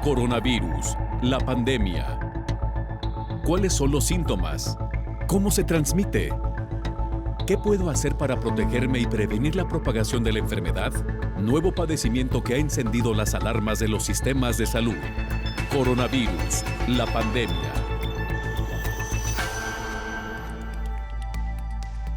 Coronavirus, la pandemia. ¿Cuáles son los síntomas? ¿Cómo se transmite? ¿Qué puedo hacer para protegerme y prevenir la propagación de la enfermedad? Nuevo padecimiento que ha encendido las alarmas de los sistemas de salud. Coronavirus, la pandemia.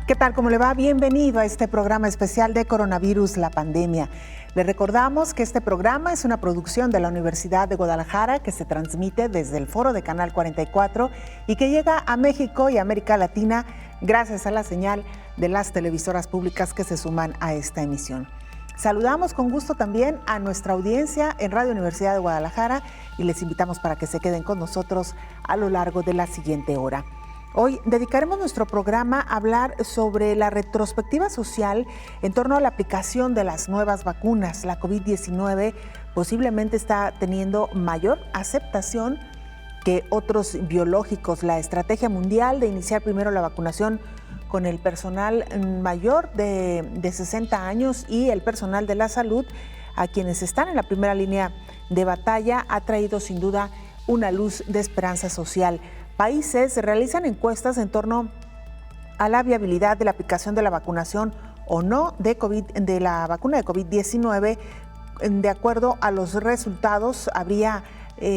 ¿Qué tal? ¿Cómo le va? Bienvenido a este programa especial de Coronavirus, la pandemia. Le recordamos que este programa es una producción de la Universidad de Guadalajara que se transmite desde el foro de Canal 44 y que llega a México y América Latina gracias a la señal de las televisoras públicas que se suman a esta emisión. Saludamos con gusto también a nuestra audiencia en Radio Universidad de Guadalajara y les invitamos para que se queden con nosotros a lo largo de la siguiente hora. Hoy dedicaremos nuestro programa a hablar sobre la retrospectiva social en torno a la aplicación de las nuevas vacunas. La COVID-19 posiblemente está teniendo mayor aceptación que otros biológicos. La estrategia mundial de iniciar primero la vacunación con el personal mayor de 60 años y el personal de la salud, a quienes están en la primera línea de batalla, ha traído sin duda una luz de esperanza social. Países realizan encuestas en torno a la viabilidad de la aplicación de la vacunación o no de la vacuna de COVID-19. De acuerdo a los resultados, habría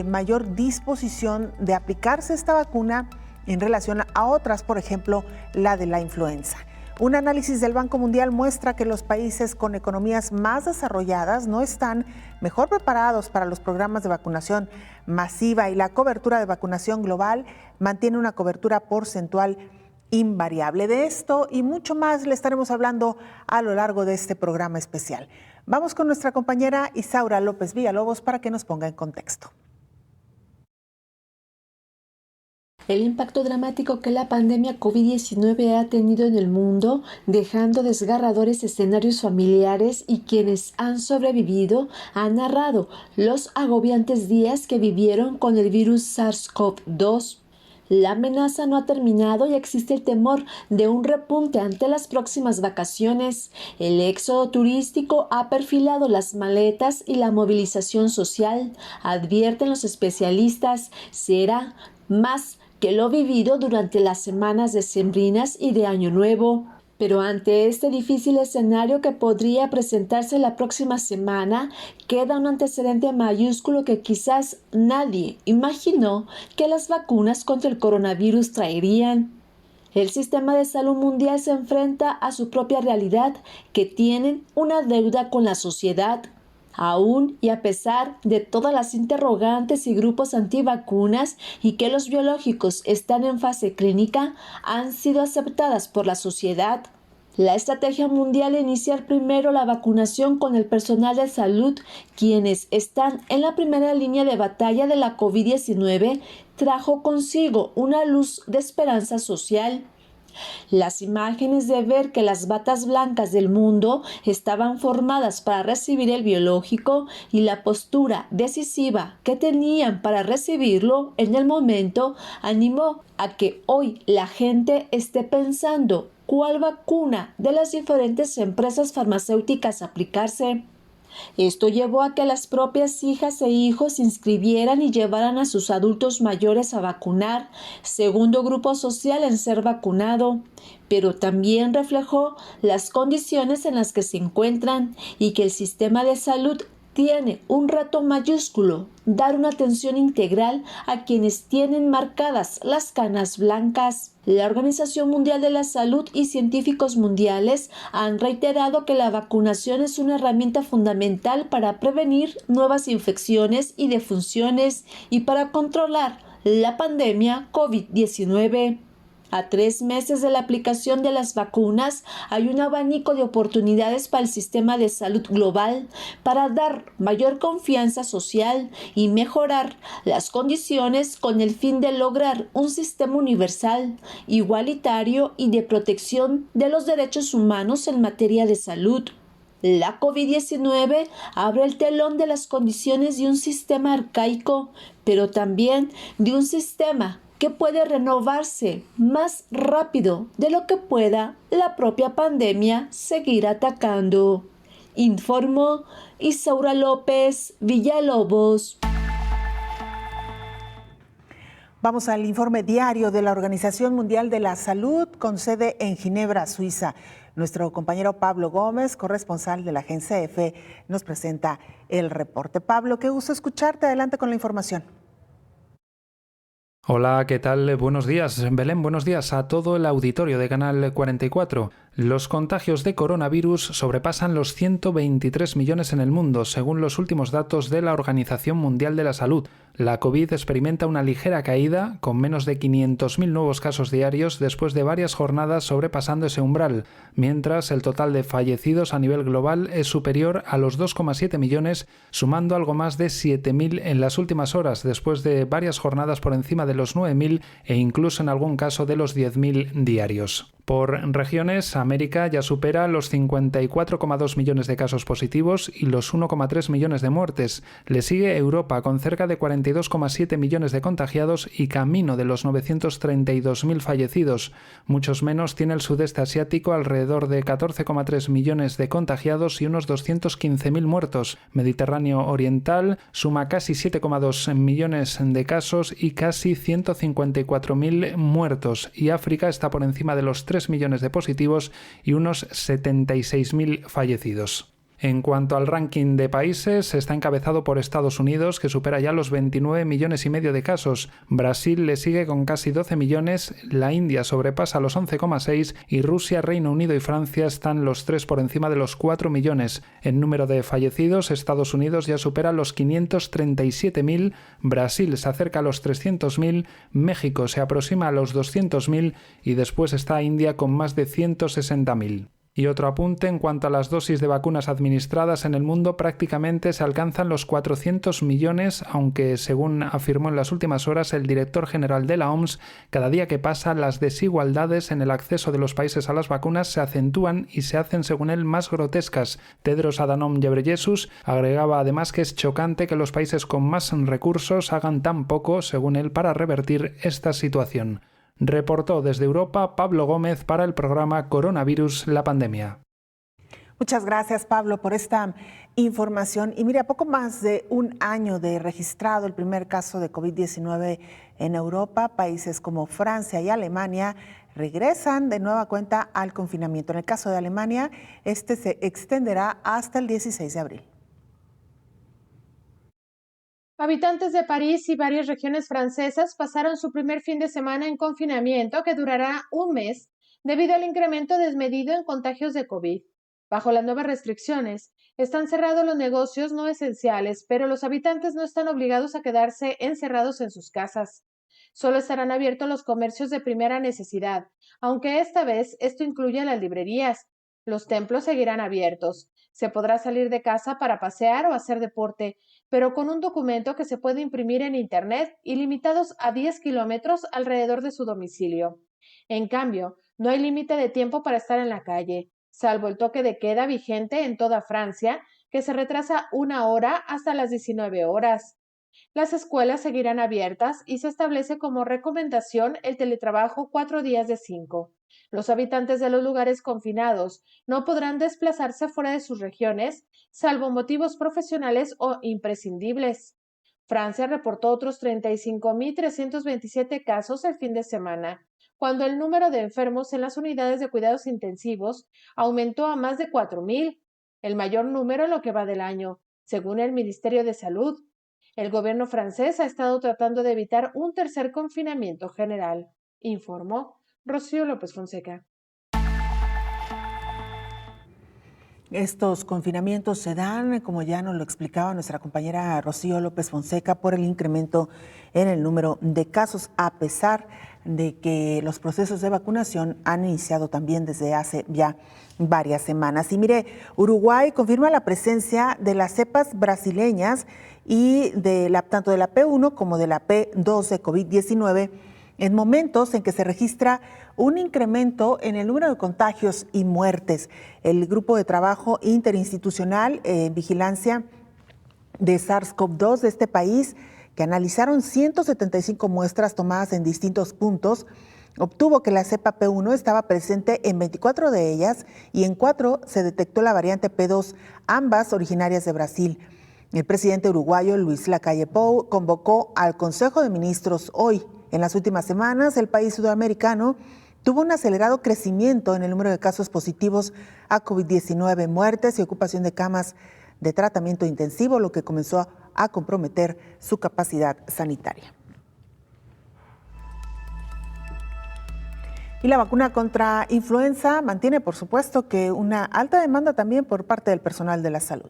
mayor disposición de aplicarse esta vacuna en relación a otras, por ejemplo, la de la influenza. Un análisis del Banco Mundial muestra que los países con economías más desarrolladas no están mejor preparados para los programas de vacunación masiva y la cobertura de vacunación global mantiene una cobertura porcentual invariable. De esto y mucho más le estaremos hablando a lo largo de este programa especial. Vamos con nuestra compañera Isaura López Villalobos para que nos ponga en contexto. El impacto dramático que la pandemia COVID-19 ha tenido en el mundo, dejando desgarradores escenarios familiares, y quienes han sobrevivido han narrado los agobiantes días que vivieron con el virus SARS-CoV-2. La amenaza no ha terminado y existe el temor de un repunte ante las próximas vacaciones. El éxodo turístico ha perfilado las maletas y la movilización social. Advierten los especialistas, será más que lo vivido durante las semanas decembrinas y de Año Nuevo. Pero ante este difícil escenario que podría presentarse la próxima semana, queda un antecedente mayúsculo que quizás nadie imaginó que las vacunas contra el coronavirus traerían. El sistema de salud mundial se enfrenta a su propia realidad, que tienen una deuda con la sociedad. Aún y a pesar de todas las interrogantes y grupos antivacunas y que los biológicos están en fase clínica, han sido aceptadas por la sociedad. La estrategia mundial de iniciar primero la vacunación con el personal de salud, quienes están en la primera línea de batalla de la COVID-19, trajo consigo una luz de esperanza social. Las imágenes de ver que las batas blancas del mundo estaban formadas para recibir el biológico y la postura decisiva que tenían para recibirlo en el momento animó a que hoy la gente esté pensando cuál vacuna de las diferentes empresas farmacéuticas aplicarse. Esto llevó a que las propias hijas e hijos se inscribieran y llevaran a sus adultos mayores a vacunar, segundo grupo social en ser vacunado, pero también reflejó las condiciones en las que se encuentran y que el sistema de salud tiene un reto mayúsculo: dar una atención integral a quienes tienen marcadas las canas blancas. La Organización Mundial de la Salud y científicos mundiales han reiterado que la vacunación es una herramienta fundamental para prevenir nuevas infecciones y defunciones y para controlar la pandemia COVID-19. A 3 meses de la aplicación de las vacunas, hay un abanico de oportunidades para el sistema de salud global para dar mayor confianza social y mejorar las condiciones con el fin de lograr un sistema universal, igualitario y de protección de los derechos humanos en materia de salud. La COVID-19 abre el telón de las condiciones de un sistema arcaico, pero también de un sistema que puede renovarse más rápido de lo que pueda la propia pandemia seguir atacando. Informó Isaura López Villalobos. Vamos al informe diario de la Organización Mundial de la Salud con sede en Ginebra, Suiza. Nuestro compañero Pablo Gómez, corresponsal de la agencia EFE, nos presenta el reporte. Pablo, qué gusto escucharte. Adelante con la información. Hola, ¿qué tal? Buenos días, Belén. Buenos días a todo el auditorio de Canal 44. Los contagios de coronavirus sobrepasan los 123 millones en el mundo, según los últimos datos de la Organización Mundial de la Salud. La COVID experimenta una ligera caída, con menos de 500.000 nuevos casos diarios después de varias jornadas sobrepasando ese umbral, mientras el total de fallecidos a nivel global es superior a los 2,7 millones, sumando algo más de 7.000 en las últimas horas, después de varias jornadas por encima de los 9.000 e incluso en algún caso de los 10.000 diarios. Por regiones, América ya supera los 54,2 millones de casos positivos y los 1,3 millones de muertes. Le sigue Europa con cerca de 42,7 millones de contagiados y camino de los 932.000 fallecidos. Muchos menos tiene el sudeste asiático, alrededor de 14,3 millones de contagiados y unos 215.000 muertos. Mediterráneo oriental suma casi 7,2 millones de casos y casi 154.000 muertos. Y África está por encima de los 3 millones de positivos y unos 76.000 fallecidos. En cuanto al ranking de países, está encabezado por Estados Unidos, que supera ya los 29 millones y medio de casos. Brasil le sigue con casi 12 millones, la India sobrepasa los 11,6 y Rusia, Reino Unido y Francia están los tres por encima de los 4 millones. En número de fallecidos, Estados Unidos ya supera los 537.000, Brasil se acerca a los 300.000, México se aproxima a los 200.000 y después está India con más de 160.000. Y otro apunte, en cuanto a las dosis de vacunas administradas en el mundo, prácticamente se alcanzan los 400 millones, aunque según afirmó en las últimas horas el director general de la OMS, cada día que pasa las desigualdades en el acceso de los países a las vacunas se acentúan y se hacen, según él, más grotescas. Tedros Adhanom Ghebreyesus agregaba además que es chocante que los países con más recursos hagan tan poco, según él, para revertir esta situación. Reportó desde Europa Pablo Gómez para el programa Coronavirus, la pandemia. Muchas gracias, Pablo, por esta información. Y mire, a poco más de un año de registrado el primer caso de COVID-19 en Europa, países como Francia y Alemania regresan de nueva cuenta al confinamiento. En el caso de Alemania, este se extenderá hasta el 16 de abril. Habitantes de París y varias regiones francesas pasaron su primer fin de semana en confinamiento que durará un mes debido al incremento desmedido en contagios de COVID. Bajo las nuevas restricciones, están cerrados los negocios no esenciales, pero los habitantes no están obligados a quedarse encerrados en sus casas. Solo estarán abiertos los comercios de primera necesidad, aunque esta vez esto incluye las librerías. Los templos seguirán abiertos. Se podrá salir de casa para pasear o hacer deporte, pero con un documento que se puede imprimir en Internet y limitados a 10 kilómetros alrededor de su domicilio. En cambio, no hay límite de tiempo para estar en la calle, salvo el toque de queda vigente en toda Francia, que se retrasa 1 hora hasta las 19 horas. Las escuelas seguirán abiertas y se establece como recomendación el teletrabajo 4 días de 5. Los habitantes de los lugares confinados no podrán desplazarse fuera de sus regiones, salvo motivos profesionales o imprescindibles. Francia reportó otros 35.327 casos el fin de semana, cuando el número de enfermos en las unidades de cuidados intensivos aumentó a más de 4.000, el mayor número en lo que va del año, según el Ministerio de Salud. El gobierno francés ha estado tratando de evitar un tercer confinamiento general, informó Rocío López Fonseca. Estos confinamientos se dan, como ya nos lo explicaba nuestra compañera Rocío López Fonseca, por el incremento en el número de casos, a pesar de que los procesos de vacunación han iniciado también desde hace ya varias semanas. Y mire, Uruguay confirma la presencia de las cepas brasileñas y tanto de la P1 como de la P2 de COVID-19 en momentos en que se registra un incremento en el número de contagios y muertes. El Grupo de Trabajo Interinstitucional en Vigilancia de SARS-CoV-2 de este país, que analizaron 175 muestras tomadas en distintos puntos, obtuvo que la cepa P1 estaba presente en 24 de ellas y en 4 se detectó la variante P2, ambas originarias de Brasil. El presidente uruguayo Luis Lacalle Pou convocó al Consejo de Ministros hoy En las últimas semanas, el país sudamericano tuvo un acelerado crecimiento en el número de casos positivos a COVID-19, muertes y ocupación de camas de tratamiento intensivo, lo que comenzó a comprometer su capacidad sanitaria. Y la vacuna contra influenza mantiene, por supuesto, que una alta demanda también por parte del personal de la salud.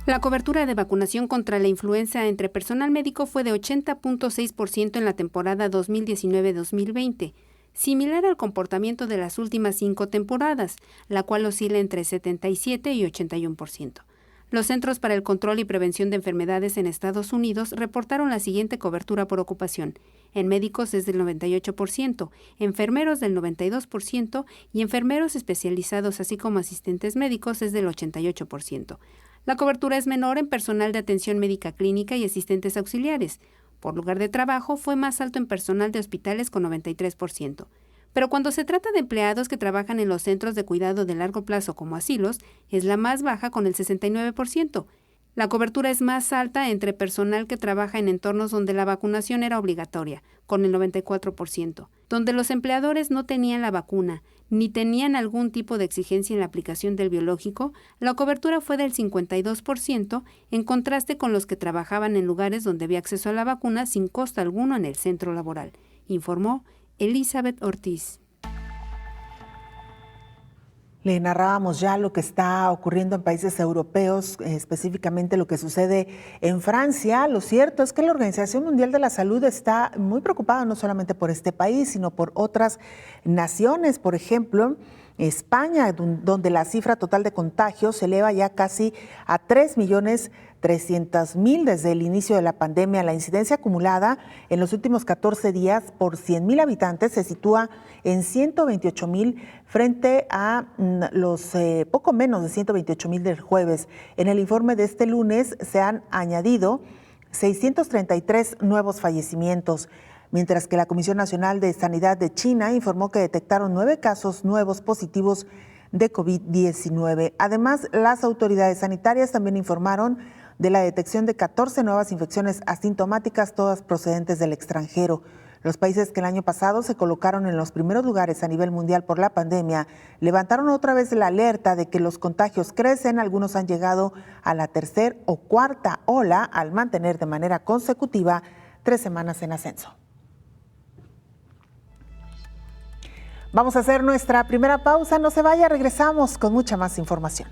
La cobertura de vacunación contra la influenza entre personal médico fue de 80.6% en la temporada 2019-2020, similar al comportamiento de las últimas 5 temporadas, la cual oscila entre 77 y 81%. Los Centros para el Control y Prevención de Enfermedades en Estados Unidos reportaron la siguiente cobertura por ocupación. En médicos es del 98%, enfermeros del 92% y enfermeros especializados así como asistentes médicos es del 88%. La cobertura es menor en personal de atención médica clínica y asistentes auxiliares. Por lugar de trabajo fue más alto en personal de hospitales con 93%. Pero cuando se trata de empleados que trabajan en los centros de cuidado de largo plazo como asilos, es la más baja con el 69%. La cobertura es más alta entre personal que trabaja en entornos donde la vacunación era obligatoria, con el 94%, donde los empleadores no tenían la vacuna, ni tenían algún tipo de exigencia en la aplicación del biológico, la cobertura fue del 52%, en contraste con los que trabajaban en lugares donde había acceso a la vacuna sin costo alguno en el centro laboral, informó Elizabeth Ortiz. Le narrábamos ya lo que está ocurriendo en países europeos, específicamente lo que sucede en Francia. Lo cierto es que la Organización Mundial de la Salud está muy preocupada no solamente por este país, sino por otras naciones. Por ejemplo, España, donde la cifra total de contagios se eleva ya casi a 3.300.000 desde el inicio de la pandemia. La incidencia acumulada en los últimos 14 días por 100.000 habitantes se sitúa en 128.000 frente a los poco menos de 128.000 del jueves. En el informe de este lunes se han añadido 633 nuevos fallecimientos, mientras que la Comisión Nacional de Sanidad de China informó que detectaron 9 casos nuevos positivos de COVID-19. Además, las autoridades sanitarias también informaron de la detección de 14 nuevas infecciones asintomáticas, todas procedentes del extranjero. Los países que el año pasado se colocaron en los primeros lugares a nivel mundial por la pandemia levantaron otra vez la alerta de que los contagios crecen. Algunos han llegado a la tercera o cuarta ola al mantener de manera consecutiva 3 semanas en ascenso. Vamos a hacer nuestra primera pausa. No se vaya, regresamos con mucha más información.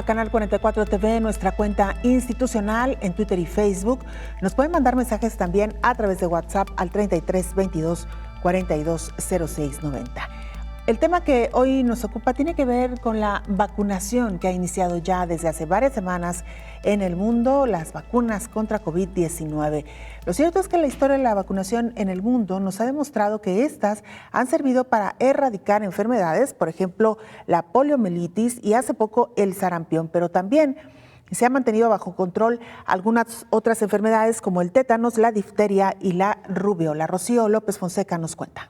@Canal 44 TV, nuestra cuenta institucional en Twitter y Facebook. Nos pueden mandar mensajes también a través de WhatsApp al 33 22 42 06 90. El tema que hoy nos ocupa tiene que ver con la vacunación que ha iniciado ya desde hace varias semanas en el mundo, las vacunas contra COVID-19. Lo cierto es que la historia de la vacunación en el mundo nos ha demostrado que estas han servido para erradicar enfermedades, por ejemplo, la poliomielitis y hace poco el sarampión, pero también se han mantenido bajo control algunas otras enfermedades como el tétanos, la difteria y la rubiola. Rocío López Fonseca nos cuenta.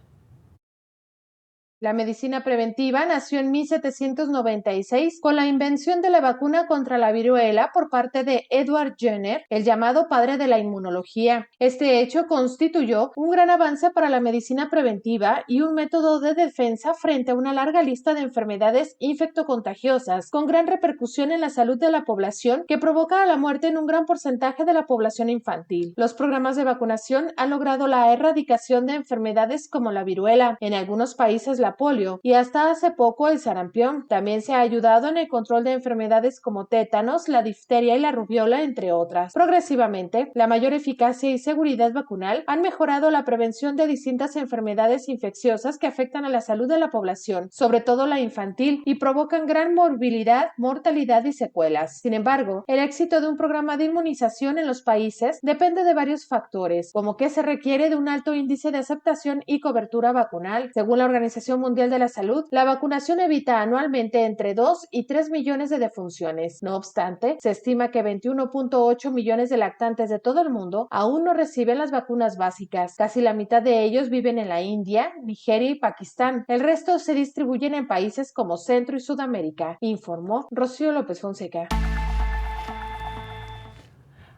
La medicina preventiva nació en 1796 con la invención de la vacuna contra la viruela por parte de Edward Jenner, el llamado padre de la inmunología. Este hecho constituyó un gran avance para la medicina preventiva y un método de defensa frente a una larga lista de enfermedades infectocontagiosas, con gran repercusión en la salud de la población que provoca la muerte en un gran porcentaje de la población infantil. Los programas de vacunación han logrado la erradicación de enfermedades como la viruela. En algunos países la la polio y hasta hace poco el sarampión. También se ha ayudado en el control de enfermedades como tétanos, la difteria y la rubiola, entre otras. Progresivamente, la mayor eficacia y seguridad vacunal han mejorado la prevención de distintas enfermedades infecciosas que afectan a la salud de la población, sobre todo la infantil, y provocan gran morbilidad, mortalidad y secuelas. Sin embargo, el éxito de un programa de inmunización en los países depende de varios factores, como que se requiere de un alto índice de aceptación y cobertura vacunal. Según la Organización Mundial de la Salud, la vacunación evita anualmente entre 2 y 3 millones de defunciones. No obstante, se estima que 21.8 millones de lactantes de todo el mundo aún no reciben las vacunas básicas. Casi la mitad de ellos viven en la India, Nigeria y Pakistán. El resto se distribuyen en países como Centro y Sudamérica, informó Rocío López Fonseca.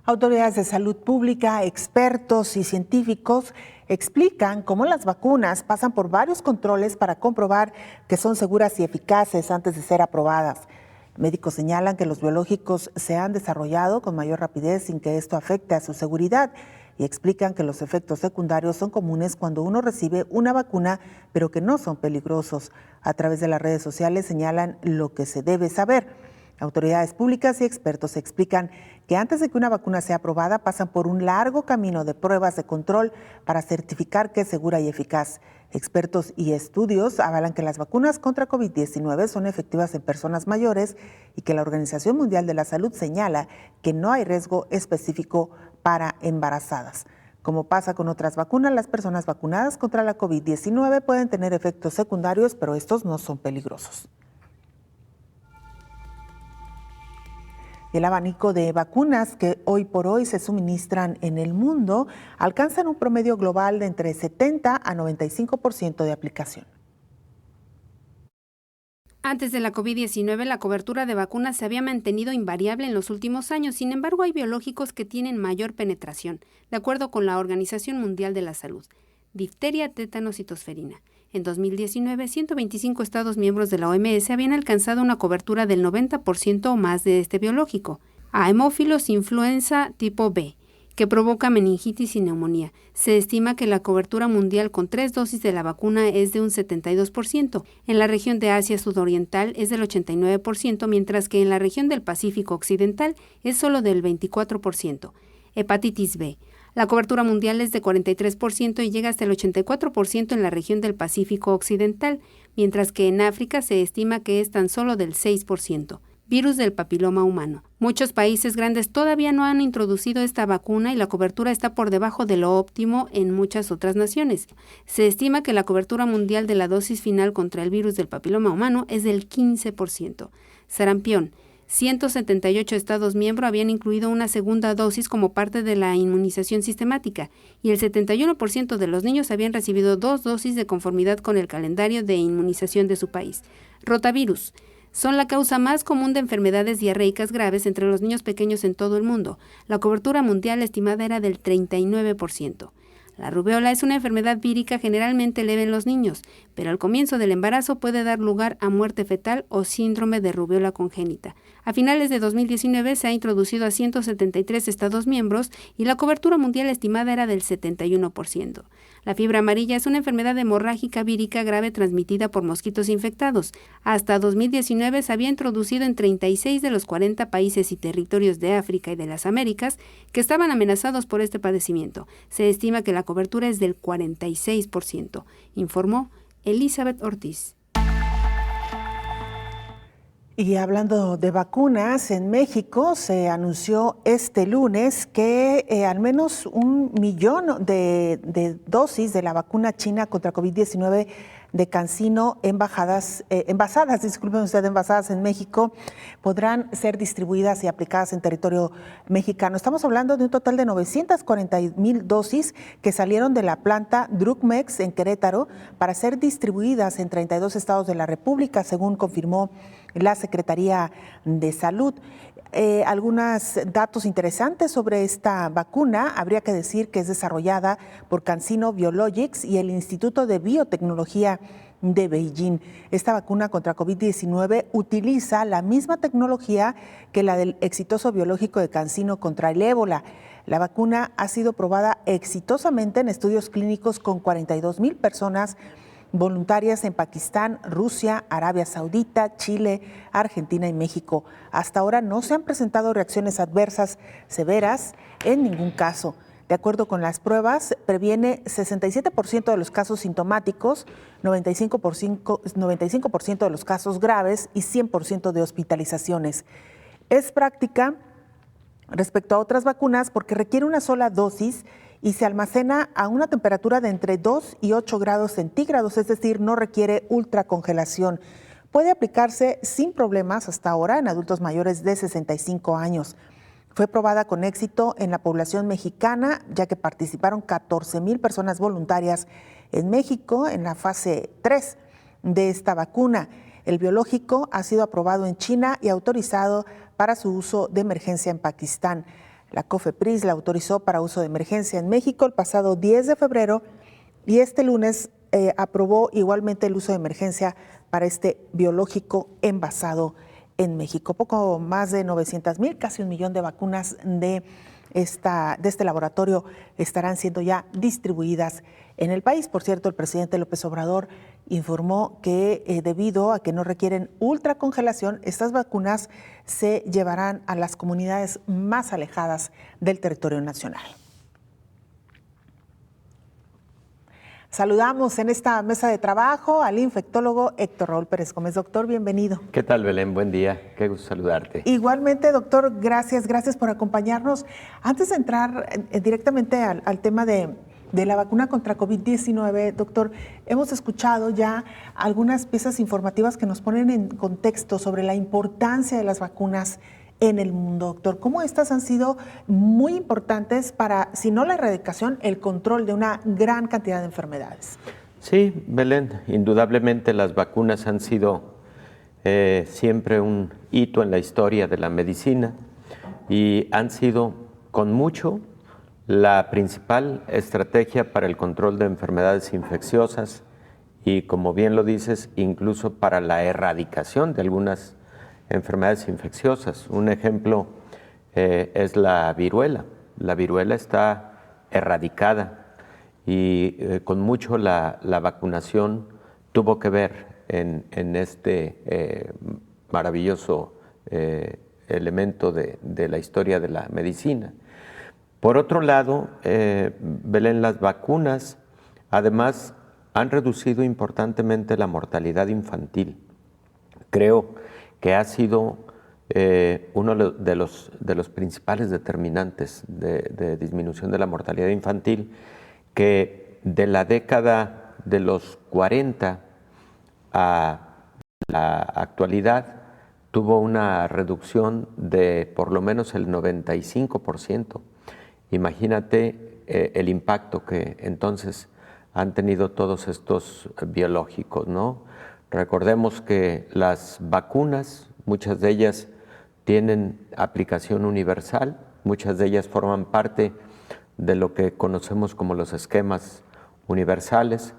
Autoridades de salud pública, expertos y científicos explican cómo las vacunas pasan por varios controles para comprobar que son seguras y eficaces antes de ser aprobadas. Médicos señalan que los biológicos se han desarrollado con mayor rapidez sin que esto afecte a su seguridad y explican que los efectos secundarios son comunes cuando uno recibe una vacuna, pero que no son peligrosos. A través de las redes sociales señalan lo que se debe saber. Autoridades públicas y expertos explican que antes de que una vacuna sea aprobada pasan por un largo camino de pruebas de control para certificar que es segura y eficaz. Expertos y estudios avalan que las vacunas contra COVID-19 son efectivas en personas mayores y que la Organización Mundial de la Salud señala que no hay riesgo específico para embarazadas. Como pasa con otras vacunas, las personas vacunadas contra la COVID-19 pueden tener efectos secundarios, pero estos no son peligrosos. El abanico de vacunas que hoy por hoy se suministran en el mundo alcanzan un promedio global de entre 70 a 95% de aplicación. Antes de la COVID-19, la cobertura de vacunas se había mantenido invariable en los últimos años. Sin embargo, hay biológicos que tienen mayor penetración, de acuerdo con la Organización Mundial de la Salud. Difteria, tétanos y tosferina. En 2019, 125 Estados miembros de la OMS habían alcanzado una cobertura del 90% o más de este biológico. A hemófilos influenza tipo B, que provoca meningitis y neumonía. Se estima que la cobertura mundial con 3 dosis de la vacuna es de un 72%. En la región de Asia Sudoriental es del 89%, mientras que en la región del Pacífico Occidental es solo del 24%. Hepatitis B. La cobertura mundial es de 43% y llega hasta el 84% en la región del Pacífico Occidental, mientras que en África se estima que es tan solo del 6%. Virus del papiloma humano. Muchos países grandes todavía no han introducido esta vacuna y la cobertura está por debajo de lo óptimo en muchas otras naciones. Se estima que la cobertura mundial de la dosis final contra el virus del papiloma humano es del 15%. Sarampión. 178 Estados miembros habían incluido una segunda dosis como parte de la inmunización sistemática y el 71% de los niños habían recibido 2 dosis de conformidad con el calendario de inmunización de su país. Rotavirus. Son la causa más común de enfermedades diarreicas graves entre los niños pequeños en todo el mundo. La cobertura mundial estimada era del 39%. La rubiola es una enfermedad vírica generalmente leve en los niños, pero al comienzo del embarazo puede dar lugar a muerte fetal o síndrome de rubiola congénita. A finales de 2019 se ha introducido a 173 Estados miembros y la cobertura mundial estimada era del 71%. La fiebre amarilla es una enfermedad hemorrágica vírica grave transmitida por mosquitos infectados. Hasta 2019 se había introducido en 36 de los 40 países y territorios de África y de las Américas que estaban amenazados por este padecimiento. Se estima que la cobertura es del 46%, informó Elizabeth Ortiz. Y hablando de vacunas, en México se anunció este lunes que al menos 1 millón de dosis de la vacuna china contra COVID-19 de CanSino envasadas en México podrán ser distribuidas y aplicadas en territorio mexicano. Estamos hablando de un total de 940,000 dosis que salieron de la planta Drugmex en Querétaro para ser distribuidas en 32 estados de la República, según confirmó la Secretaría de Salud. Algunos datos interesantes sobre esta vacuna. Habría que decir que es desarrollada por CanSino Biologics y el Instituto de Biotecnología de Beijing. Esta vacuna contra COVID-19 utiliza la misma tecnología que la del exitoso biológico de CanSino contra el ébola. La vacuna ha sido probada exitosamente en estudios clínicos con 42,000 personas voluntarias en Pakistán, Rusia, Arabia Saudita, Chile, Argentina y México. Hasta ahora no se han presentado reacciones adversas severas en ningún caso. De acuerdo con las pruebas, previene 67% de los casos sintomáticos, 95% de los casos graves y 100% de hospitalizaciones. Es práctica respecto a otras vacunas porque requiere una sola dosis y se almacena a una temperatura de entre 2 y 8 grados centígrados, es decir, no requiere ultracongelación. Puede aplicarse sin problemas hasta ahora en adultos mayores de 65 años. Fue probada con éxito en la población mexicana, ya que participaron 14,000 personas voluntarias en México en la fase 3 de esta vacuna. El biológico ha sido aprobado en China y autorizado para su uso de emergencia en Pakistán. La COFEPRIS la autorizó para uso de emergencia en México el pasado 10 de febrero y este lunes aprobó igualmente el uso de emergencia para este biológico envasado en México. Poco más de 900,000, casi 1 millón de vacunas de este laboratorio estarán siendo ya distribuidas en el país. Por cierto, el presidente López Obrador informó que debido a que no requieren ultracongelación, estas vacunas se llevarán a las comunidades más alejadas del territorio nacional. Saludamos en esta mesa de trabajo al infectólogo Héctor Raúl Pérez Gómez. Doctor, bienvenido. ¿Qué tal, Belén? Buen día. Qué gusto saludarte. Igualmente, doctor, gracias por acompañarnos. Antes de entrar directamente al tema de la vacuna contra COVID-19, doctor, hemos escuchado ya algunas piezas informativas que nos ponen en contexto sobre la importancia de las vacunas en el mundo, doctor. ¿Cómo estas han sido muy importantes para, si no la erradicación, el control de una gran cantidad de enfermedades? Sí, Belén, indudablemente las vacunas han sido siempre un hito en la historia de la medicina y han sido con mucho la principal estrategia para el control de enfermedades infecciosas y, como bien lo dices, incluso para la erradicación de algunas enfermedades infecciosas. Un ejemplo es la viruela. La viruela está erradicada y con mucho la vacunación tuvo que ver en este maravilloso elemento de la historia de la medicina. Por otro lado, Belén, las vacunas además han reducido importantemente la mortalidad infantil. Creo que ha sido uno de los principales determinantes de disminución de la mortalidad infantil, que de la década de los 40 a la actualidad tuvo una reducción de por lo menos el 95%. Imagínate el impacto que entonces han tenido todos estos biológicos, ¿no? Recordemos que las vacunas, muchas de ellas tienen aplicación universal, muchas de ellas forman parte de lo que conocemos como los esquemas universales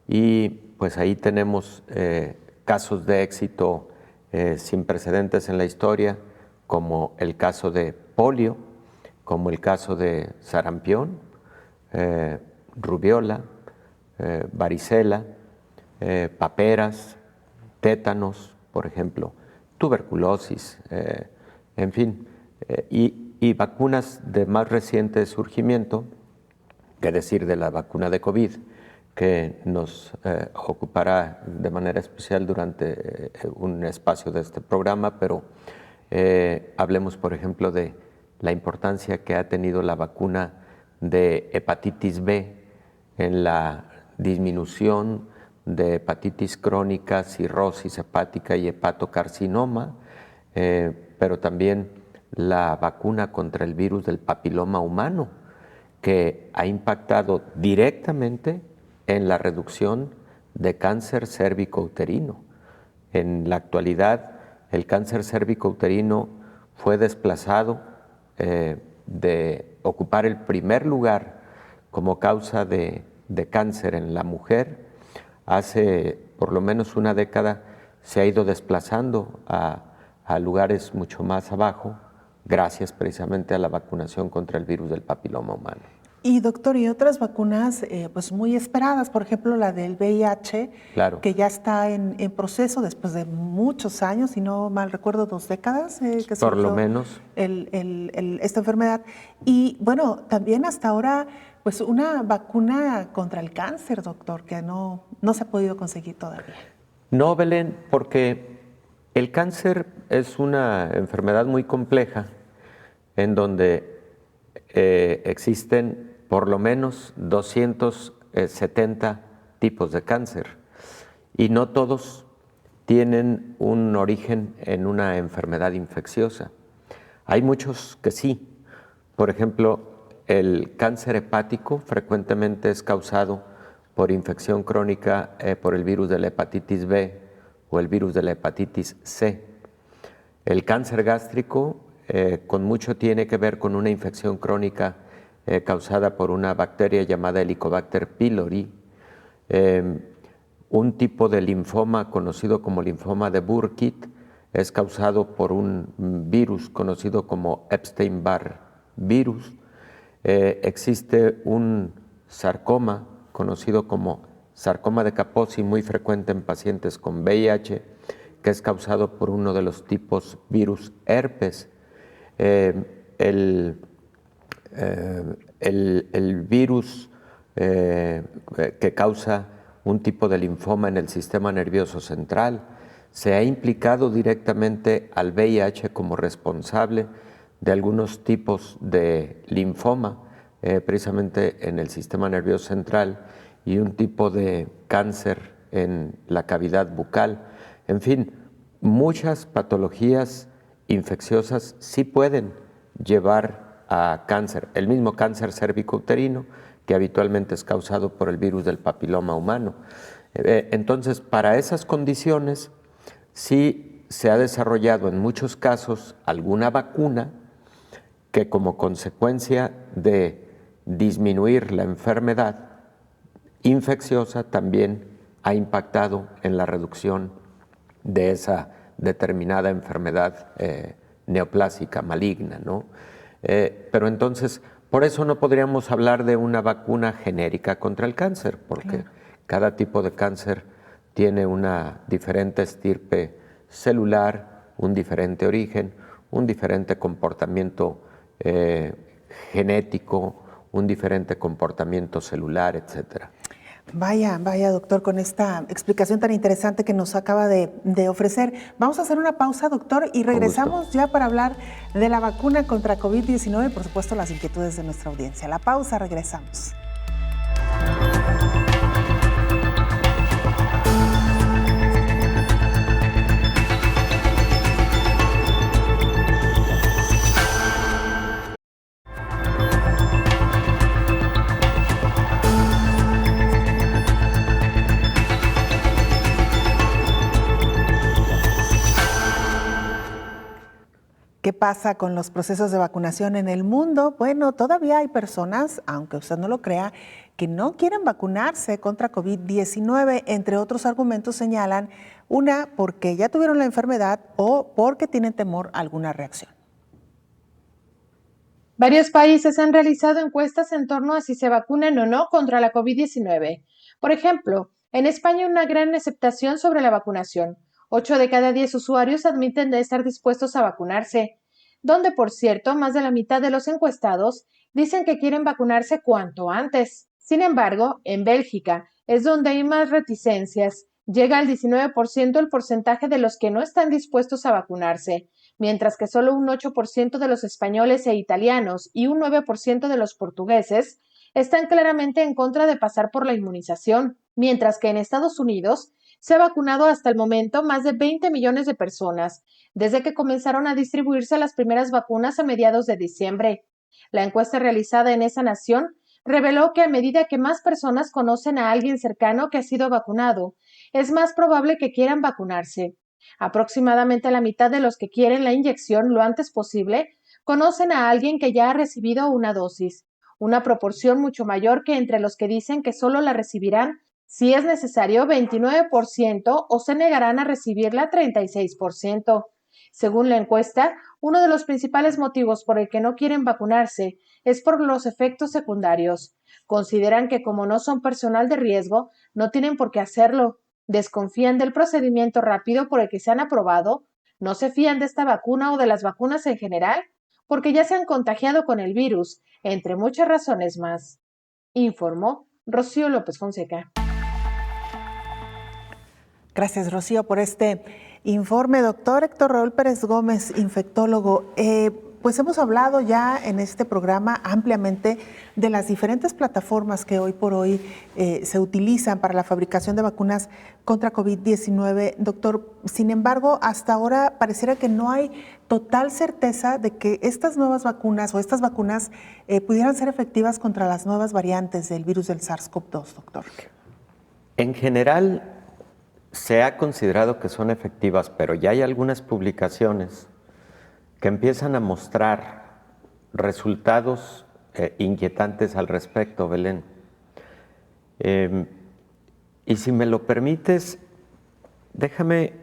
y pues ahí tenemos casos de éxito sin precedentes en la historia, como el caso de polio, como el caso de sarampión, rubiola, varicela, paperas, tétanos, por ejemplo, tuberculosis, en fin, y vacunas de más reciente surgimiento, que decir de la vacuna de COVID, que nos ocupará de manera especial durante un espacio de este programa, pero hablemos, por ejemplo, de la importancia que ha tenido la vacuna de hepatitis B en la disminución de hepatitis crónica, cirrosis hepática y hepatocarcinoma, pero también la vacuna contra el virus del papiloma humano, que ha impactado directamente en la reducción de cáncer cérvico-uterino. En la actualidad, el cáncer cérvico-uterino fue desplazado de ocupar el primer lugar como causa de cáncer en la mujer. Hace por lo menos una década se ha ido desplazando a lugares mucho más abajo, gracias precisamente a la vacunación contra el virus del papiloma humano. Y doctor, y otras vacunas pues muy esperadas, por ejemplo la del VIH, Claro. que ya está en proceso después de muchos años, si no mal recuerdo 2 décadas que Por lo surgió menos. esta enfermedad. Y bueno, también hasta ahora pues una vacuna contra el cáncer, doctor, que no se ha podido conseguir todavía. No, Belén, porque el cáncer es una enfermedad muy compleja en donde existen por lo menos 270 tipos de cáncer y no todos tienen un origen en una enfermedad infecciosa. Hay muchos que sí. Por ejemplo, el cáncer hepático frecuentemente es causado por infección crónica por el virus de la hepatitis B o el virus de la hepatitis C. El cáncer gástrico con mucho tiene que ver con una infección crónica causada por una bacteria llamada Helicobacter pylori. Un tipo de linfoma conocido como linfoma de Burkitt es causado por un virus conocido como Epstein-Barr virus. Existe un sarcoma conocido como sarcoma de Kaposi, muy frecuente en pacientes con VIH, que es causado por uno de los tipos virus herpes. El virus que causa un tipo de linfoma en el sistema nervioso central se ha implicado directamente al VIH como responsable de algunos tipos de linfoma, precisamente en el sistema nervioso central, y un tipo de cáncer en la cavidad bucal. En fin, muchas patologías infecciosas sí pueden llevar a cáncer. El mismo cáncer cervicouterino, que habitualmente es causado por el virus del papiloma humano. Entonces, para esas condiciones, sí se ha desarrollado en muchos casos alguna vacuna que, como consecuencia de disminuir la enfermedad infecciosa, también ha impactado en la reducción de esa determinada enfermedad neoplásica maligna, ¿no? Pero entonces, por eso no podríamos hablar de una vacuna genérica contra el cáncer, porque cada tipo de cáncer tiene una diferente estirpe celular, un diferente origen, un diferente comportamiento genético, un diferente comportamiento celular, etcétera. Vaya, doctor, con esta explicación tan interesante que nos acaba de ofrecer. Vamos a hacer una pausa, doctor, y regresamos ya para hablar de la vacuna contra COVID-19 y, por supuesto, las inquietudes de nuestra audiencia. La pausa, regresamos. ¿Qué pasa con los procesos de vacunación en el mundo? Bueno, todavía hay personas, aunque usted no lo crea, que no quieren vacunarse contra COVID-19. Entre otros argumentos señalan una, porque ya tuvieron la enfermedad o porque tienen temor a alguna reacción. Varios países han realizado encuestas en torno a si se vacunan o no contra la COVID-19. Por ejemplo, en España hay una gran aceptación sobre la vacunación. 8 de cada 10 usuarios admiten de estar dispuestos a vacunarse, donde, por cierto, más de la mitad de los encuestados dicen que quieren vacunarse cuanto antes. Sin embargo, en Bélgica es donde hay más reticencias. Llega al 19% el porcentaje de los que no están dispuestos a vacunarse, mientras que solo un 8% de los españoles e italianos y un 9% de los portugueses están claramente en contra de pasar por la inmunización, mientras que en Estados Unidos se ha vacunado hasta el momento más de 20 millones de personas, desde que comenzaron a distribuirse las primeras vacunas a mediados de diciembre. La encuesta realizada en esa nación reveló que a medida que más personas conocen a alguien cercano que ha sido vacunado, es más probable que quieran vacunarse. Aproximadamente la mitad de los que quieren la inyección lo antes posible conocen a alguien que ya ha recibido una dosis, una proporción mucho mayor que entre los que dicen que solo la recibirán si es necesario 29% o se negarán a recibirla 36%. Según la encuesta, uno de los principales motivos por el que no quieren vacunarse es por los efectos secundarios. Consideran que como no son personal de riesgo, no tienen por qué hacerlo. Desconfían del procedimiento rápido por el que se han aprobado, no se fían de esta vacuna o de las vacunas en general, porque ya se han contagiado con el virus, entre muchas razones más. Informó Rocío López Fonseca. Gracias, Rocío, por este informe. Doctor Héctor Raúl Pérez Gómez, infectólogo. Pues hemos hablado ya en este programa ampliamente de las diferentes plataformas que hoy por hoy se utilizan para la fabricación de vacunas contra COVID-19. Doctor, sin embargo, hasta ahora pareciera que no hay total certeza de que estas nuevas vacunas o estas vacunas pudieran ser efectivas contra las nuevas variantes del virus del SARS-CoV-2, doctor. En general, se ha considerado que son efectivas, pero ya hay algunas publicaciones que empiezan a mostrar resultados inquietantes al respecto, Belén. Y si me lo permites, déjame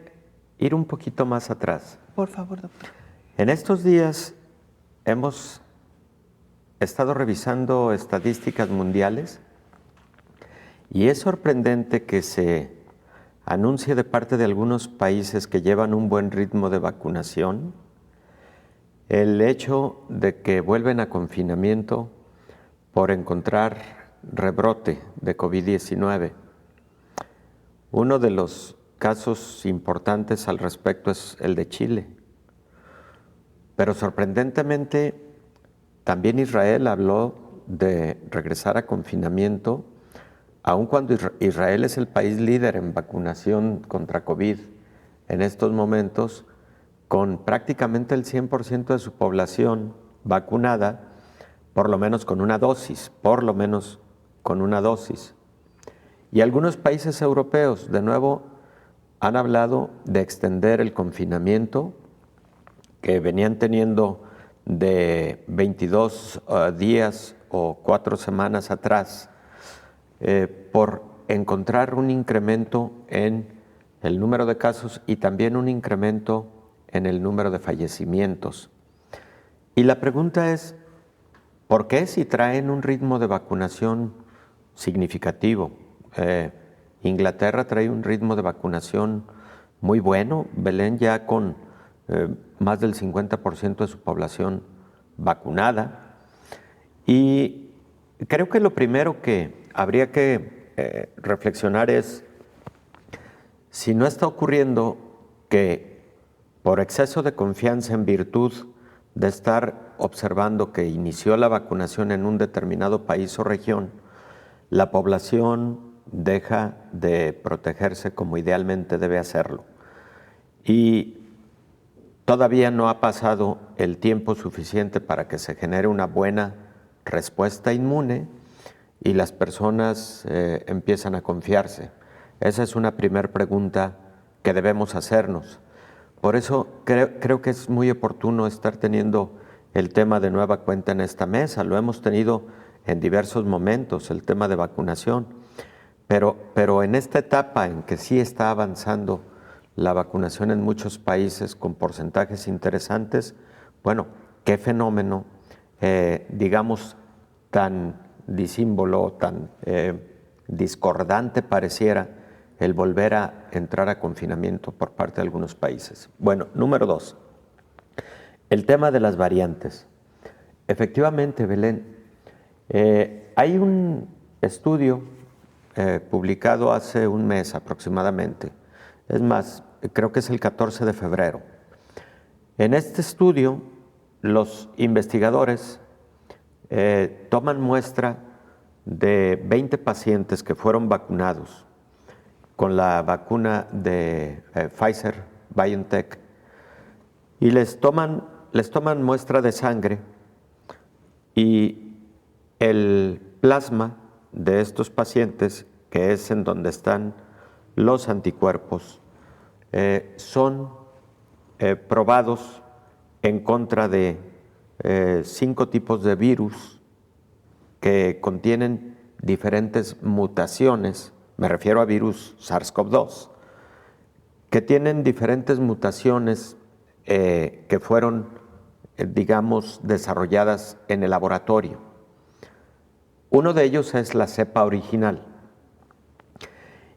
ir un poquito más atrás. Por favor, doctor. En estos días hemos estado revisando estadísticas mundiales y es sorprendente que se anuncie de parte de algunos países que llevan un buen ritmo de vacunación el hecho de que vuelven a confinamiento por encontrar rebrote de COVID-19. Uno de los casos importantes al respecto es el de Chile. Pero sorprendentemente, también Israel habló de regresar a confinamiento, aun cuando Israel es el país líder en vacunación contra COVID en estos momentos, con prácticamente el 100% de su población vacunada, por lo menos con una dosis, Y algunos países europeos, de nuevo, han hablado de extender el confinamiento que venían teniendo de 22 días o 4 semanas atrás, por encontrar un incremento en el número de casos y también un incremento en el número de fallecimientos. Y la pregunta es, ¿por qué si traen un ritmo de vacunación significativo? Inglaterra trae un ritmo de vacunación muy bueno, Belén ya con más del 50% de su población vacunada. Y creo que lo primero que habría que reflexionar es si no está ocurriendo que por exceso de confianza en virtud de estar observando que inició la vacunación en un determinado país o región, la población deja de protegerse como idealmente debe hacerlo. Y todavía no ha pasado el tiempo suficiente para que se genere una buena respuesta inmune y las personas empiezan a confiarse. Esa es una primera pregunta que debemos hacernos. Por eso creo que es muy oportuno estar teniendo el tema de nueva cuenta en esta mesa. Lo hemos tenido en diversos momentos, el tema de vacunación. Pero en esta etapa en que sí está avanzando la vacunación en muchos países con porcentajes interesantes, bueno, qué fenómeno, digamos, tan disímbolo, tan discordante pareciera el volver a entrar a confinamiento por parte de algunos países. Bueno, número 2, el tema de las variantes. Efectivamente, Belén, hay un estudio publicado hace un mes aproximadamente, es más, creo que es el 14 de febrero. En este estudio, los investigadores toman muestra de 20 pacientes que fueron vacunados con la vacuna de Pfizer BioNTech y les toman muestra de sangre y el plasma de estos pacientes, que es en donde están los anticuerpos, son probados en contra de 5 tipos de virus que contienen diferentes mutaciones. Me refiero a virus SARS-CoV-2, que tienen diferentes mutaciones que fueron digamos, desarrolladas en el laboratorio. Uno de ellos es la cepa original.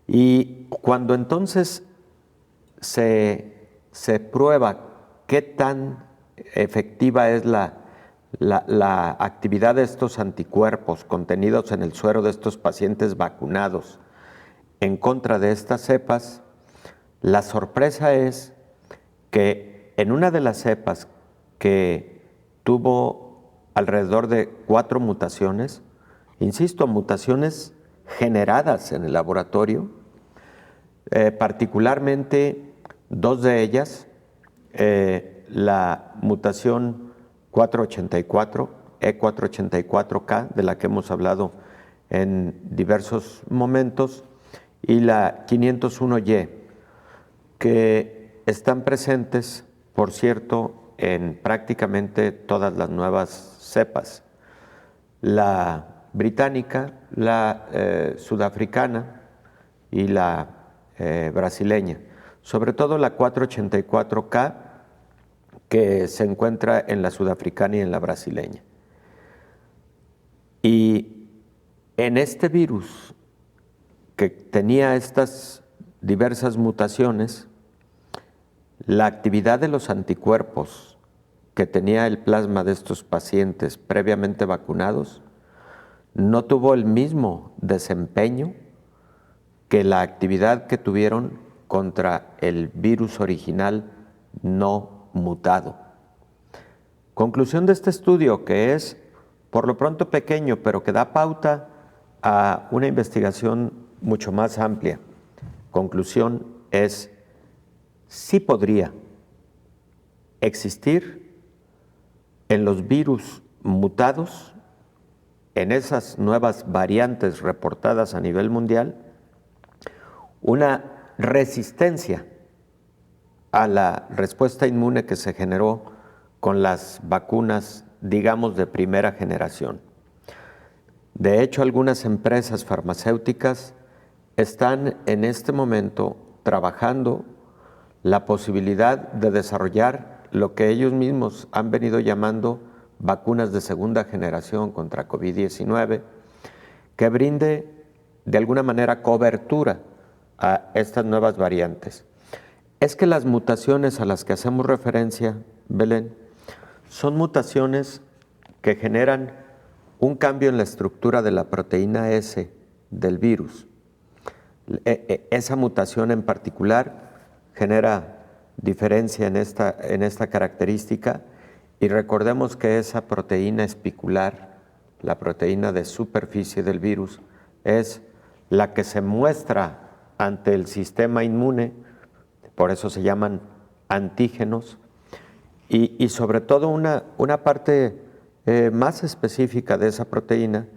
Y cuando entonces se prueba qué tan efectiva es la actividad de estos anticuerpos contenidos en el suero de estos pacientes vacunados en contra de estas cepas, la sorpresa es que en una de las cepas que tuvo alrededor de 4 mutaciones, insisto, mutaciones generadas en el laboratorio, particularmente 2 de ellas, la mutación 484, E484K, de la que hemos hablado en diversos momentos, y la 501Y, que están presentes, por cierto, en prácticamente todas las nuevas cepas. La británica, la sudafricana y la brasileña. Sobre todo la 484K, que se encuentra en la sudafricana y en la brasileña. Y en este virus, que tenía estas diversas mutaciones, la actividad de los anticuerpos que tenía el plasma de estos pacientes previamente vacunados no tuvo el mismo desempeño que la actividad que tuvieron contra el virus original no mutado. Conclusión de este estudio, que es por lo pronto pequeño, pero que da pauta a una investigación mucho más amplia. Conclusión es: sí podría existir en los virus mutados, en esas nuevas variantes reportadas a nivel mundial, una resistencia a la respuesta inmune que se generó con las vacunas, digamos, de primera generación. De hecho, algunas empresas farmacéuticas están en este momento trabajando la posibilidad de desarrollar lo que ellos mismos han venido llamando vacunas de segunda generación contra COVID-19, que brinde de alguna manera cobertura a estas nuevas variantes. Es que las mutaciones a las que hacemos referencia, Belén, son mutaciones que generan un cambio en la estructura de la proteína S del virus. Esa mutación en particular genera diferencia en esta característica, y recordemos que esa proteína espicular, la proteína de superficie del virus, es la que se muestra ante el sistema inmune, por eso se llaman antígenos, y sobre todo una parte más específica de esa proteína,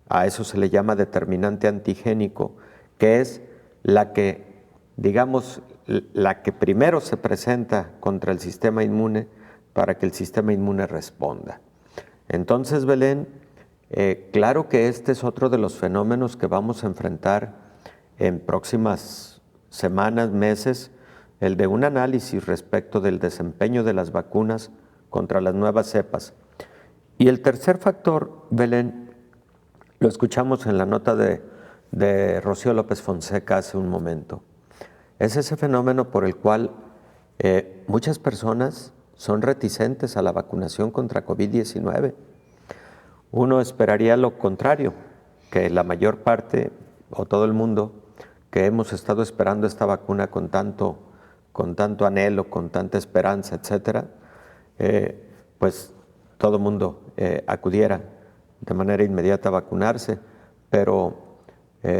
a eso se le llama determinante antigénico, que es la que, digamos, la que primero se presenta contra el sistema inmune para que el sistema inmune responda. Entonces, Belén, claro que este es otro de los fenómenos que vamos a enfrentar en próximas semanas, meses, el de un análisis respecto del desempeño de las vacunas contra las nuevas cepas. Y el tercer factor, Belén, lo escuchamos en la nota de Rocío López Fonseca hace un momento. Es ese fenómeno por el cual muchas personas son reticentes a la vacunación contra COVID-19. Uno esperaría lo contrario, que la mayor parte o todo el mundo que hemos estado esperando esta vacuna con tanto anhelo, con tanta esperanza, etcétera, pues todo el mundo acudiera de manera inmediata a vacunarse, pero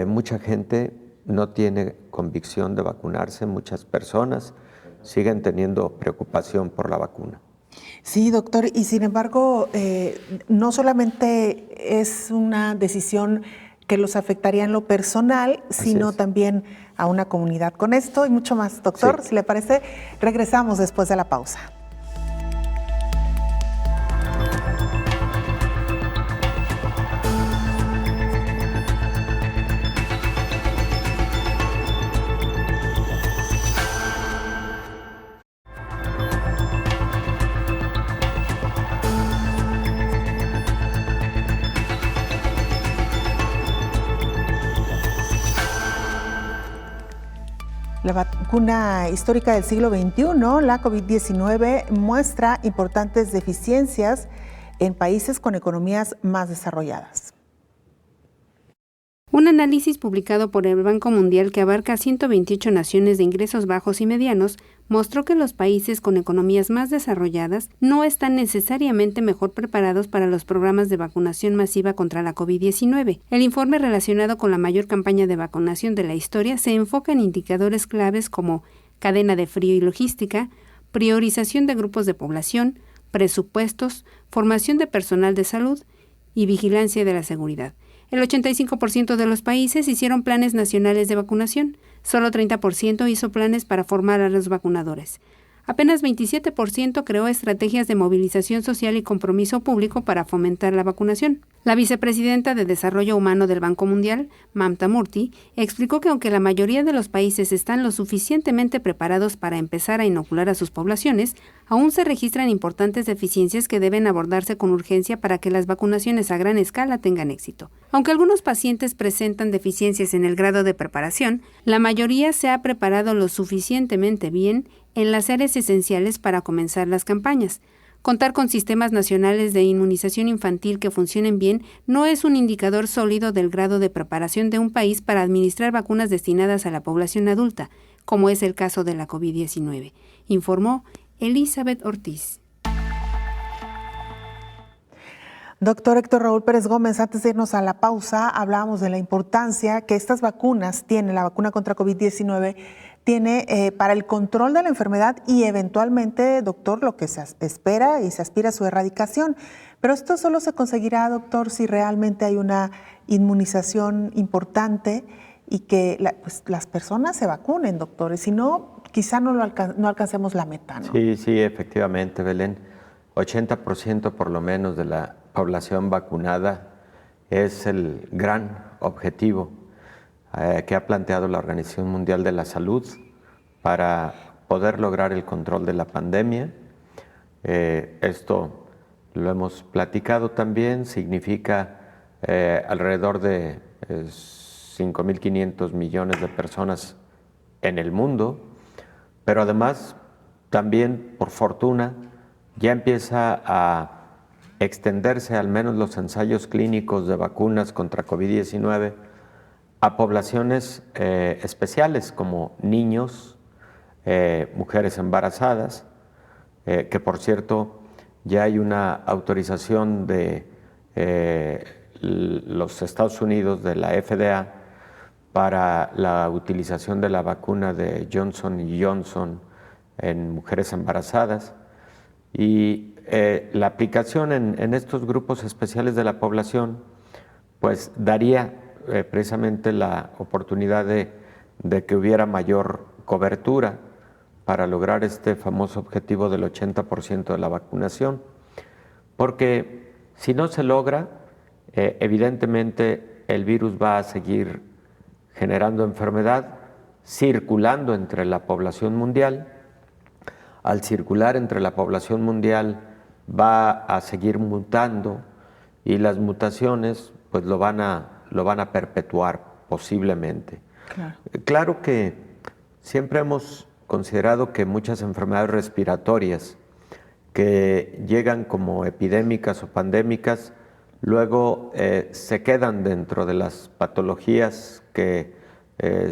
mucha gente no tiene convicción de vacunarse, muchas personas siguen teniendo preocupación por la vacuna. Sí, doctor, y sin embargo, no solamente es una decisión que los afectaría en lo personal, sino también a una comunidad. Con esto y mucho más, doctor, si le parece, regresamos después de la pausa. La vacuna histórica del siglo XXI, la COVID-19, muestra importantes deficiencias en países con economías más desarrolladas. Un análisis publicado por el Banco Mundial que abarca 128 naciones de ingresos bajos y medianos mostró que los países con economías más desarrolladas no están necesariamente mejor preparados para los programas de vacunación masiva contra la COVID-19. El informe relacionado con la mayor campaña de vacunación de la historia se enfoca en indicadores claves como cadena de frío y logística, priorización de grupos de población, presupuestos, formación de personal de salud y vigilancia de la seguridad. El 85% de los países hicieron planes nacionales de vacunación. Solo 30% hizo planes para formar a los vacunadores. Apenas 27% creó estrategias de movilización social y compromiso público para fomentar la vacunación. La vicepresidenta de Desarrollo Humano del Banco Mundial, Mamta Murty, explicó que aunque la mayoría de los países están lo suficientemente preparados para empezar a inocular a sus poblaciones, aún se registran importantes deficiencias que deben abordarse con urgencia para que las vacunaciones a gran escala tengan éxito. Aunque algunos pacientes presentan deficiencias en el grado de preparación, la mayoría se ha preparado lo suficientemente bien en las áreas esenciales para comenzar las campañas. Contar con sistemas nacionales de inmunización infantil que funcionen bien no es un indicador sólido del grado de preparación de un país para administrar vacunas destinadas a la población adulta, como es el caso de la COVID-19, informó Elizabeth Ortiz. Doctor Héctor Raúl Pérez Gómez, antes de irnos a la pausa, hablábamos de la importancia que estas vacunas tienen, la vacuna contra COVID-19, tiene para el control de la enfermedad y eventualmente, doctor, lo que se espera y se aspira a su erradicación. Pero esto solo se conseguirá, doctor, si realmente hay una inmunización importante y que las personas se vacunen, doctores. Si no, quizá no alcancemos la meta, ¿no? Sí, efectivamente, Belén. 80% por lo menos de la población vacunada es el gran objetivo que ha planteado la Organización Mundial de la Salud para poder lograr el control de la pandemia. Esto lo hemos platicado también, significa alrededor de 5.500 millones de personas en el mundo, pero además también, por fortuna, ya empieza a extenderse al menos los ensayos clínicos de vacunas contra COVID-19 a poblaciones especiales como niños, mujeres embarazadas, que por cierto ya hay una autorización de los Estados Unidos, de la FDA, para la utilización de la vacuna de Johnson & Johnson en mujeres embarazadas. Y la aplicación en estos grupos especiales de la población pues daría precisamente la oportunidad de que hubiera mayor cobertura para lograr este famoso objetivo del 80% de la vacunación, porque si no se logra, evidentemente el virus va a seguir generando enfermedad, circulando entre la población mundial. Al circular entre la población mundial va a seguir mutando y las mutaciones pues lo van a perpetuar posiblemente. Claro que siempre hemos considerado que muchas enfermedades respiratorias que llegan como epidémicas o pandémicas luego se quedan dentro de las patologías que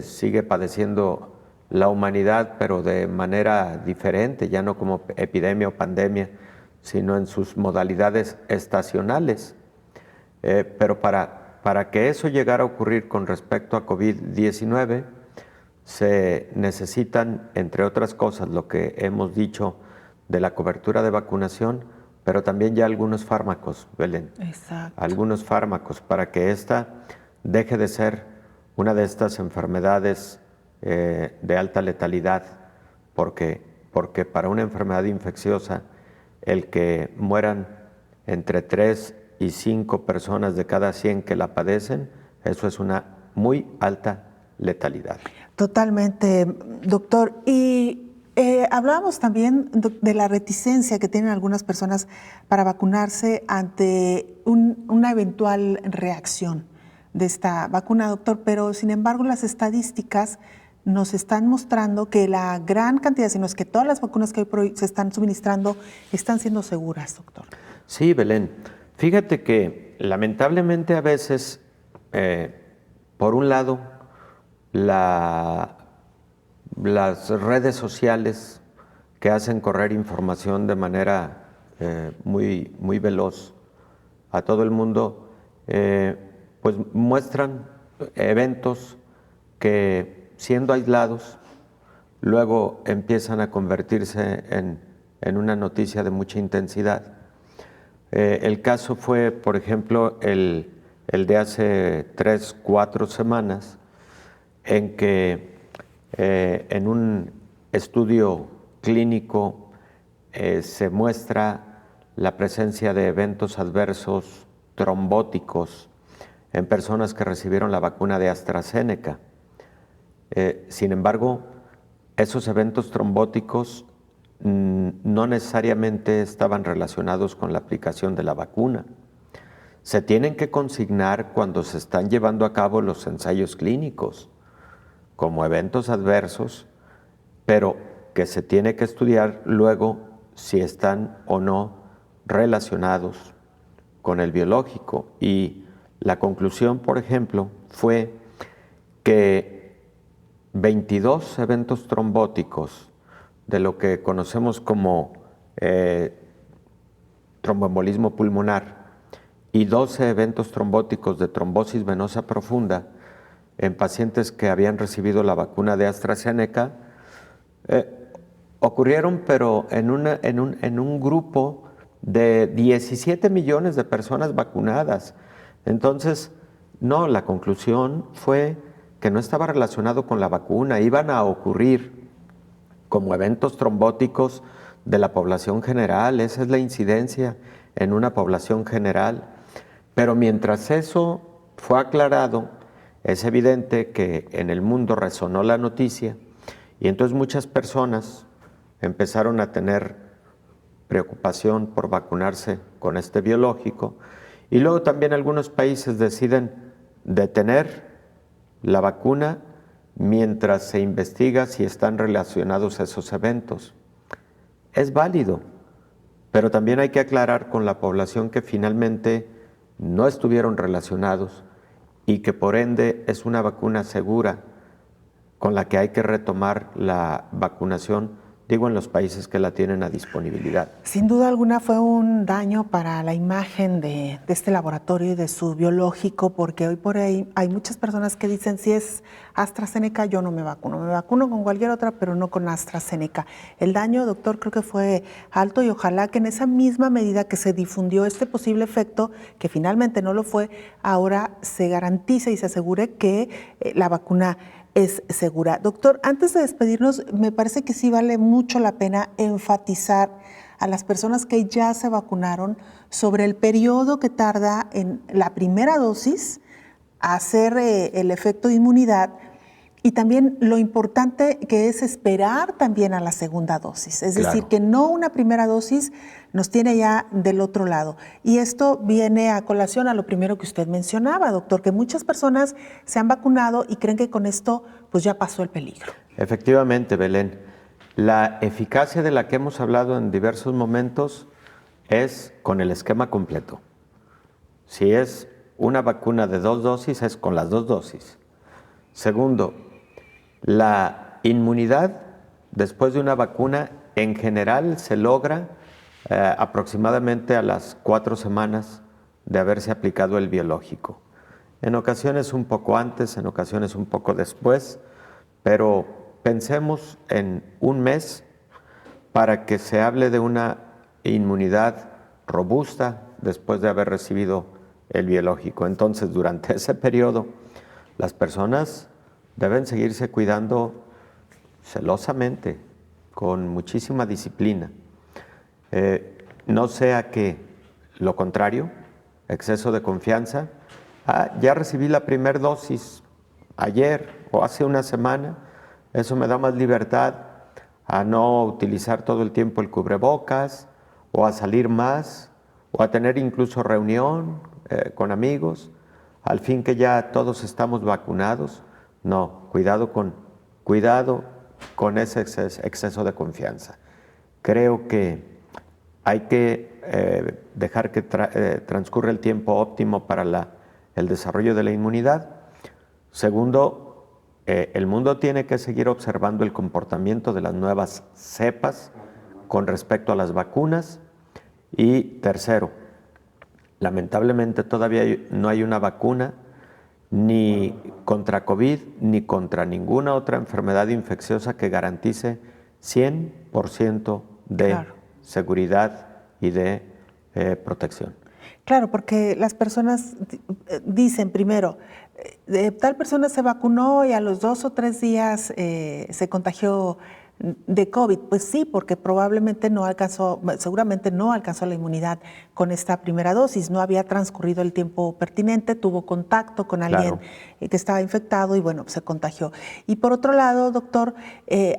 sigue padeciendo la humanidad, pero de manera diferente, ya no como epidemia o pandemia, sino en sus modalidades estacionales. Pero para que eso llegara a ocurrir con respecto a COVID-19, se necesitan, entre otras cosas, lo que hemos dicho de la cobertura de vacunación, pero también ya algunos fármacos, Belén. Exacto. Algunos fármacos para que esta deje de ser una de estas enfermedades de alta letalidad, porque para una enfermedad infecciosa, el que mueran entre 3 y 5 personas de cada 100 que la padecen, eso es una muy alta letalidad. Totalmente, doctor. Y hablábamos también de la reticencia que tienen algunas personas para vacunarse ante una eventual reacción de esta vacuna, doctor, pero sin embargo las estadísticas nos están mostrando que la gran cantidad, sino es que todas las vacunas que hoy por hoy se están suministrando están siendo seguras, doctor. Sí, Belén. Fíjate que lamentablemente a veces, por un lado, las redes sociales que hacen correr información de manera muy veloz a todo el mundo, pues muestran eventos que, siendo aislados, luego empiezan a convertirse en una noticia de mucha intensidad. El caso fue, por ejemplo, el de hace 3, 4 semanas, en que en un estudio clínico se muestra la presencia de eventos adversos trombóticos en personas que recibieron la vacuna de AstraZeneca. Sin embargo, esos eventos trombóticos no necesariamente estaban relacionados con la aplicación de la vacuna. Se tienen que consignar cuando se están llevando a cabo los ensayos clínicos como eventos adversos, pero que se tiene que estudiar luego si están o no relacionados con el biológico. Y la conclusión, por ejemplo, fue que 22 eventos trombóticos de lo que conocemos como tromboembolismo pulmonar y 12 eventos trombóticos de trombosis venosa profunda en pacientes que habían recibido la vacuna de AstraZeneca, ocurrieron, pero en un grupo de 17 millones de personas vacunadas. Entonces, no, la conclusión fue que no estaba relacionado con la vacuna, iban a ocurrir como eventos trombóticos de la población general, esa es la incidencia en una población general. Pero mientras eso fue aclarado, es evidente que en el mundo resonó la noticia y entonces muchas personas empezaron a tener preocupación por vacunarse con este biológico y luego también algunos países deciden detener la vacuna mientras se investiga si están relacionados esos eventos. Es válido, pero también hay que aclarar con la población que finalmente no estuvieron relacionados y que por ende es una vacuna segura con la que hay que retomar la vacunación, digo, en los países que la tienen a disponibilidad. Sin duda alguna fue un daño para la imagen de este laboratorio y de su biológico, porque hoy por ahí hay muchas personas que dicen, si es AstraZeneca, yo no me vacuno con cualquier otra, pero no con AstraZeneca. El daño, doctor, creo que fue alto y ojalá que en esa misma medida que se difundió este posible efecto, que finalmente no lo fue, ahora se garantice y se asegure que la vacuna es segura. Doctor, antes de despedirnos, me parece que sí vale mucho la pena enfatizar a las personas que ya se vacunaron sobre el periodo que tarda en la primera dosis a hacer el efecto de inmunidad y también lo importante que es esperar también a la segunda dosis. Es decir, que no una primera dosis nos tiene ya del otro lado. Y esto viene a colación a lo primero que usted mencionaba, doctor, que muchas personas se han vacunado y creen que con esto pues ya pasó el peligro. Efectivamente, Belén. La eficacia de la que hemos hablado en diversos momentos es con el esquema completo. Si es una vacuna de 2 dosis, es con las 2 dosis. Segundo, la inmunidad después de una vacuna en general se logra aproximadamente a las 4 semanas de haberse aplicado el biológico. En ocasiones un poco antes, en ocasiones un poco después, pero pensemos en un mes para que se hable de una inmunidad robusta después de haber recibido el biológico. Entonces, durante ese periodo, las personas deben seguirse cuidando celosamente, con muchísima disciplina. No sea que lo contrario, exceso de confianza. Ya recibí la primera dosis ayer o hace una semana, eso me da más libertad a no utilizar todo el tiempo el cubrebocas o a salir más o a tener incluso reunión con amigos, al fin que ya todos estamos vacunados. No, cuidado con cuidado con ese exceso de confianza. Creo que hay que dejar que transcurra el tiempo óptimo para el desarrollo de la inmunidad. Segundo, el mundo tiene que seguir observando el comportamiento de las nuevas cepas con respecto a las vacunas. Y tercero, lamentablemente todavía no hay una vacuna ni contra COVID ni contra ninguna otra enfermedad infecciosa que garantice 100% de seguridad y de protección. Claro, porque las personas dicen primero, tal persona se vacunó y a los 2 o 3 días se contagió de COVID. Pues sí, porque seguramente no alcanzó la inmunidad con esta primera dosis, no había transcurrido el tiempo pertinente, tuvo contacto con alguien que estaba infectado y bueno, se contagió. Y por otro lado, doctor,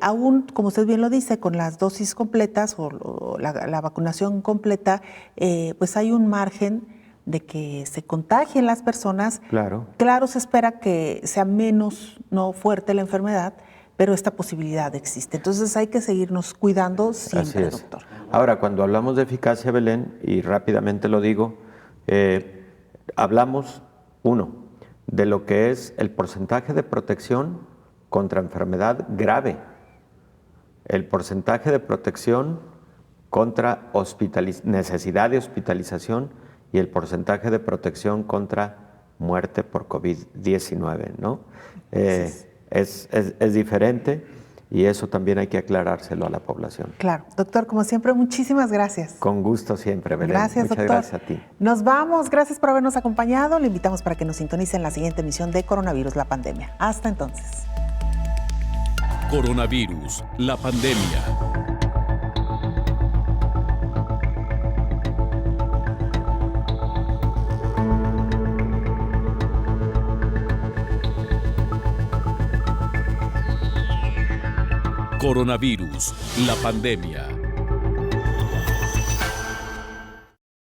aún, como usted bien lo dice, con las dosis completas o la vacunación completa, pues hay un margen de que se contagien las personas. Claro, se espera que sea menos fuerte la enfermedad, pero esta posibilidad existe. Entonces hay que seguirnos cuidando siempre, doctor. Ahora, cuando hablamos de eficacia, Belén, y rápidamente lo digo, hablamos, de lo que es el porcentaje de protección contra enfermedad grave, el porcentaje de protección contra necesidad de hospitalización y el porcentaje de protección contra muerte por COVID-19, ¿no? Es diferente y eso también hay que aclarárselo a la población. Claro. Doctor, como siempre, muchísimas gracias. Con gusto siempre, Belén. Gracias, Muchas doctor. gracias a ti. Nos vamos. Gracias por habernos acompañado. Le invitamos para que nos sintonicen la siguiente emisión de Coronavirus, la pandemia. Hasta entonces. Coronavirus, la pandemia. Coronavirus, la pandemia.